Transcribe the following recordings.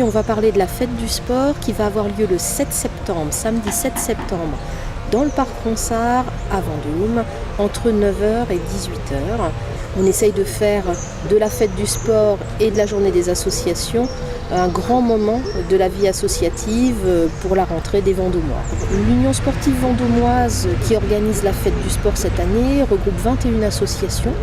Aujourd'hui, on va parler de la fête du sport qui va avoir lieu le 7 septembre, samedi 7 septembre, dans le parc Ronsard à Vendôme, entre 9h et 18h. On essaye de faire de la fête du sport et de la journée des associations un grand moment de la vie associative pour la rentrée des Vendômois. L'Union sportive vendômoise qui organise la fête du sport cette année regroupe 21 associations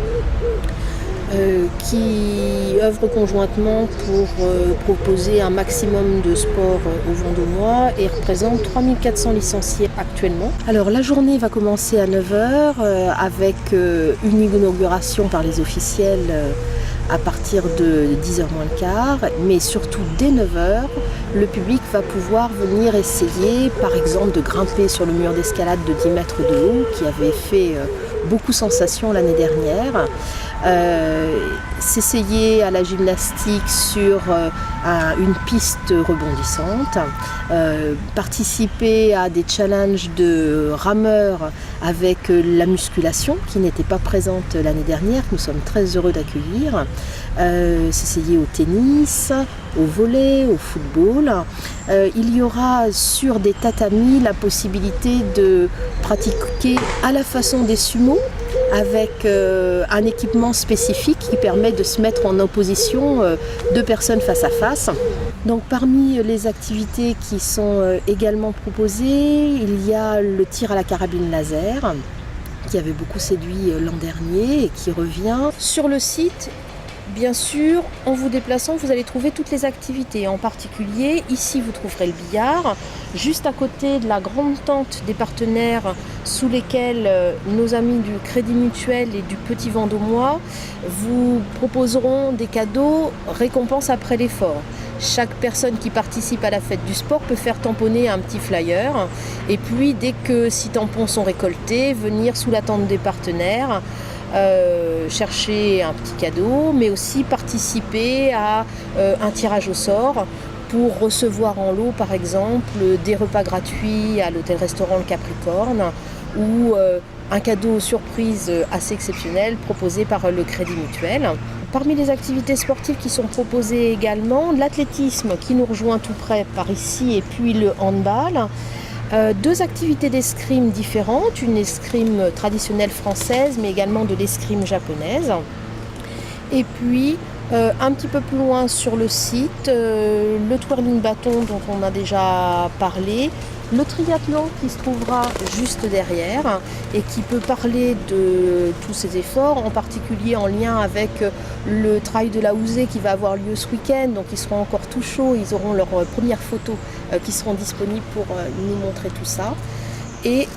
qui œuvrent conjointement pour proposer un maximum de sport aux Vendômois et représente 3400 licenciés actuellement. Alors la journée va commencer à 9h avec une inauguration par les officiels à partir de 10h moins le quart, mais surtout dès 9h, le public va pouvoir venir essayer par exemple de grimper sur le mur d'escalade de 10 mètres de haut qui avait fait beaucoup sensation l'année dernière. S'essayer à la gymnastique sur une piste rebondissante, participer à des challenges de rameurs avec la musculation qui n'était pas présente l'année dernière, que nous sommes très heureux d'accueillir, s'essayer au tennis, au volley, au football. Il y aura sur des tatamis la possibilité de pratiquer à la façon des sumos avec un équipement spécifique qui permet de se mettre en opposition deux personnes face à face. Donc parmi les activités qui sont également proposées, il y a le tir à la carabine laser qui avait beaucoup séduit l'an dernier et qui revient. Sur le site, bien sûr, en vous déplaçant, vous allez trouver toutes les activités. En particulier, ici, vous trouverez le billard, juste à côté de la grande tente des partenaires sous lesquels nos amis du Crédit Mutuel et du Petit Vendômois vous proposeront des cadeaux récompenses après l'effort. Chaque personne qui participe à la fête du sport peut faire tamponner un petit flyer et puis, dès que 6 tampons sont récoltés, venir sous la tente des partenaires chercher un petit cadeau, mais aussi participer à un tirage au sort pour recevoir en lot, par exemple, des repas gratuits à l'hôtel-restaurant Le Capricorne ou un cadeau surprise assez exceptionnel proposé par le Crédit Mutuel. Parmi les activités sportives qui sont proposées également, l'athlétisme qui nous rejoint tout près par ici et puis le handball. Deux activités d'escrime différentes, une escrime traditionnelle française mais également de l'escrime japonaise. Et puis un petit peu plus loin sur le site, le twirling bâton dont on a déjà parlé, le triathlon qui se trouvera juste derrière et qui peut parler de tous ces efforts, en particulier en lien avec le trail de la Housée qui va avoir lieu ce week-end. Donc ils seront encore tout chauds, ils auront leurs premières photos qui seront disponibles pour nous montrer tout ça. Et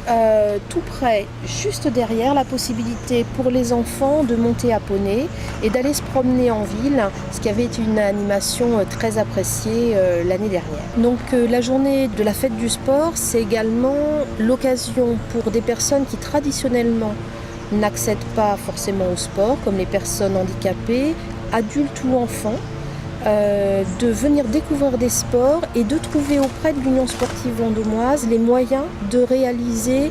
tout près, juste derrière, la possibilité pour les enfants de monter à poney et d'aller se promener en ville, ce qui avait été une animation très appréciée l'année dernière. Donc la journée de la fête du sport, c'est également l'occasion pour des personnes qui traditionnellement n'accèdent pas forcément au sport, comme les personnes handicapées, adultes ou enfants, de venir découvrir des sports et de trouver auprès de l'Union sportive vendômoise les moyens de réaliser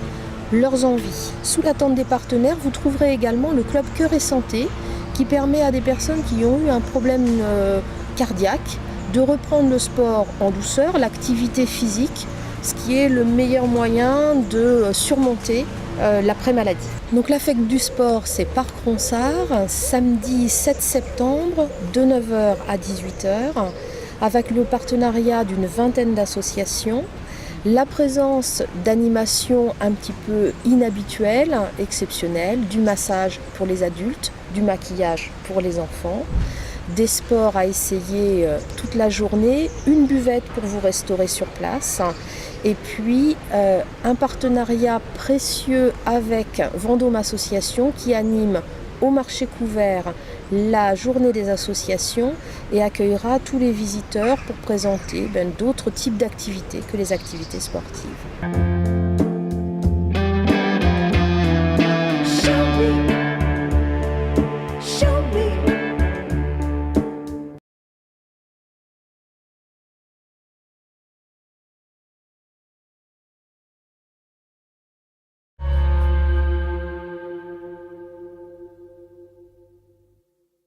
leurs envies. Sous la tente des partenaires, vous trouverez également le club Cœur et Santé qui permet à des personnes qui ont eu un problème cardiaque de reprendre le sport en douceur, l'activité physique, ce qui est le meilleur moyen de surmonter l'après-maladie. Donc la fête du sport, c'est Parc Ronsard, samedi 7 septembre, de 9h à 18h, avec le partenariat d'une vingtaine d'associations, la présence d'animations un petit peu inhabituelles, exceptionnelles, du massage pour les adultes, du maquillage pour les enfants, des sports à essayer toute la journée, une buvette pour vous restaurer sur place, et puis un partenariat précieux avec Vendôme Association qui anime au marché couvert la journée des associations et accueillera tous les visiteurs pour présenter d'autres types d'activités que les activités sportives.